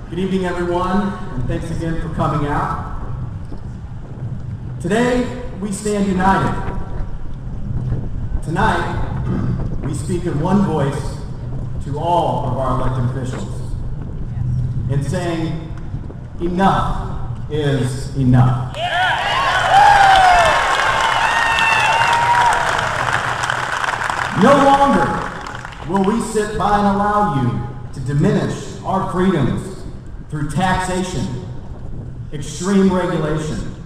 Good evening, everyone, and thanks again for coming out. Today, we stand united. Tonight, we speak in one voice to all of our elected officials in saying, enough is enough. No longer will we sit by and allow you to diminish our freedoms through taxation, extreme regulation,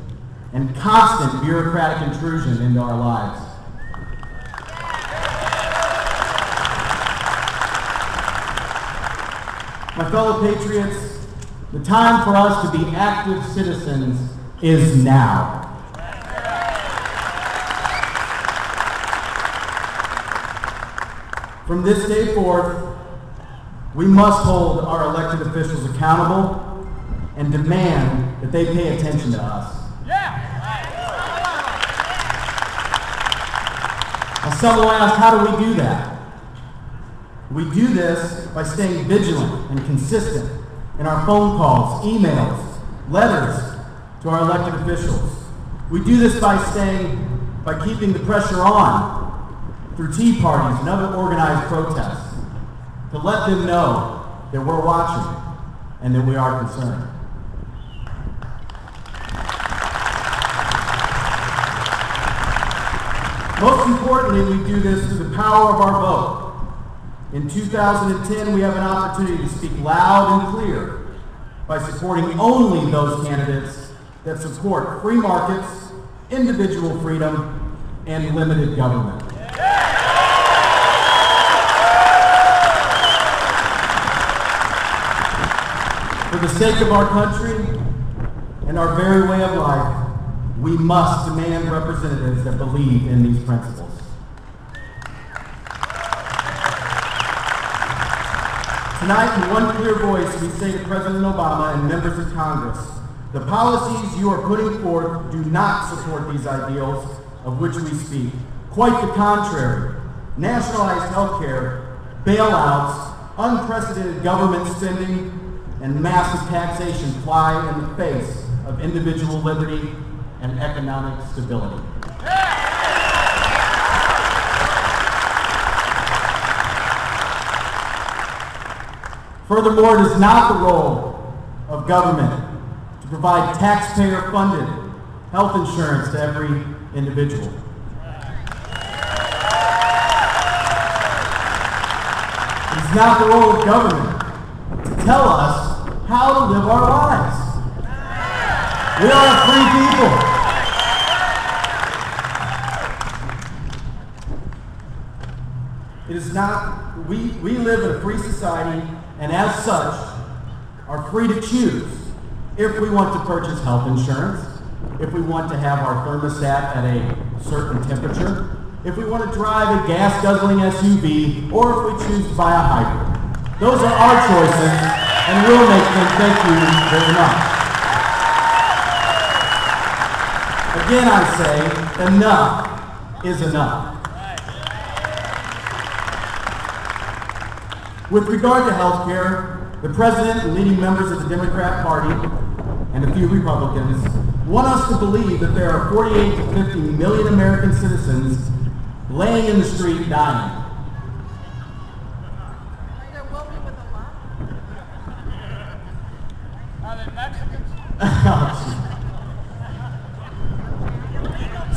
and constant bureaucratic intrusion into our lives. My fellow patriots, the time for us to be active citizens is now. From this day forth, we must hold our elected officials accountable and demand that they pay attention to us. Now, some will ask, how do we do that? We do this by staying vigilant and consistent in our phone calls, emails, letters to our elected officials. We do this by keeping the pressure on through tea parties and other organized protests, to let them know that we're watching and that we are concerned. Most importantly, we do this through the power of our vote. In 2010, we have an opportunity to speak loud and clear by supporting only those candidates that support free markets, individual freedom, and limited government. For the sake of our country and our very way of life, we must demand representatives that believe in these principles. Tonight, in one clear voice, we say to President Obama and members of Congress, the policies you are putting forth do not support these ideals of which we speak. Quite the contrary. Nationalized health care, bailouts, unprecedented government spending, and massive taxation fly in the face of individual liberty and economic stability. Furthermore, it is not the role of government to provide taxpayer-funded health insurance to every individual. It is not the role of government to tell us how to live our lives. We are free people. It is not, we live in a free society, and as such, are free to choose if we want to purchase health insurance, if we want to have our thermostat at a certain temperature, if we want to drive a gas-guzzling SUV, or if we choose to buy a hybrid. Those are our choices, and we'll make them. Thank you very much. Again, I say, enough is enough. With regard to health care, the President and leading members of the Democrat Party and a few Republicans want us to believe that there are 48 to 50 million American citizens laying in the street dying.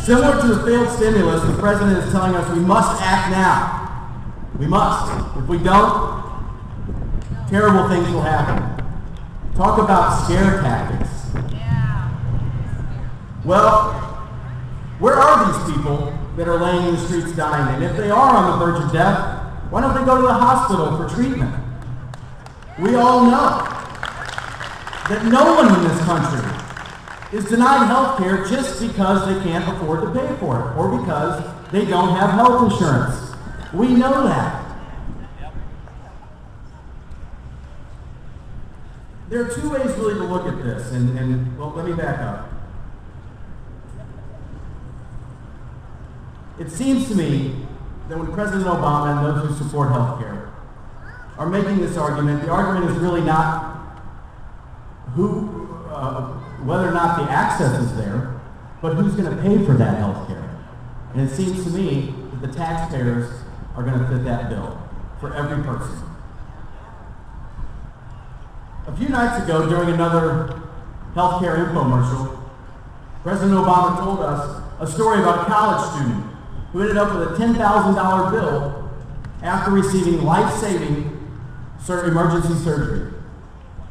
Similar to the failed stimulus, the President is telling us we must act now. We must. If we don't, terrible things will happen. Talk about scare tactics. Well, where are these people that are laying in the streets dying? And if they are on the verge of death, why don't they go to the hospital for treatment? We all know that no one in this country is denied health care just because they can't afford to pay for it or because they don't have health insurance. We know that. There are two ways really to look at this, and well, let me back up. It seems to me that when President Obama and those who support health care are making this argument, the argument is really not whether or not the access is there, but who's going to pay for that health care? And it seems to me that the taxpayers are going to fit that bill for every person. A few nights ago, during another healthcare infomercial, President Obama told us a story about a college student who ended up with a $10,000 bill after receiving life-saving emergency surgery.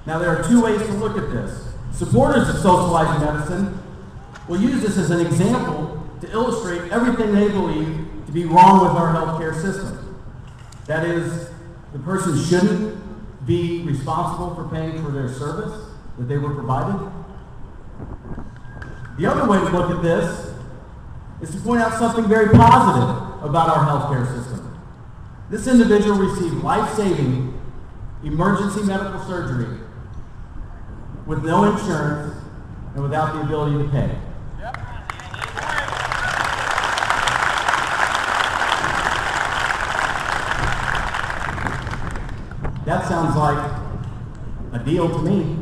Now, there are two ways to look at this. Supporters of socialized medicine will use this as an example to illustrate everything they believe to be wrong with our healthcare system. That is, the person shouldn't be responsible for paying for their service that they were provided. The other way to look at this is to point out something very positive about our healthcare system. This individual received life-saving emergency medical surgery with no insurance and without the ability to pay. That sounds like a deal to me.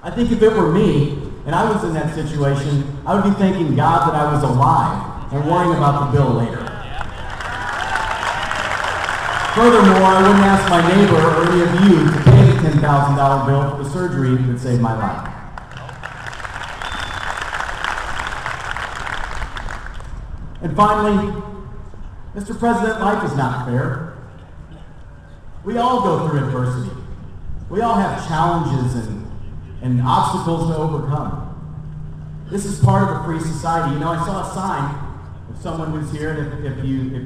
I think if it were me and I was in that situation, I would be thanking God that I was alive and worrying about the bill later. Furthermore, I wouldn't ask my neighbor or any of you to pay the $10,000 bill for the surgery that saved my life. And finally, Mr. President, life is not fair. We all go through adversity. We all have challenges and obstacles to overcome. This is part of a free society. You know, I saw a sign of someone who's here, and if you're,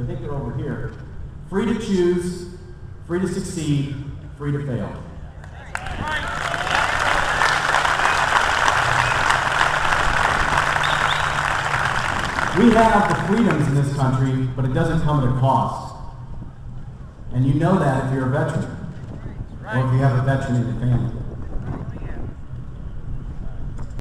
I think they're over here. Free to choose, free to succeed, free to fail. We have the freedoms in this country, but it doesn't come at a cost. And you know that if you're a veteran, or if you have a veteran in your family.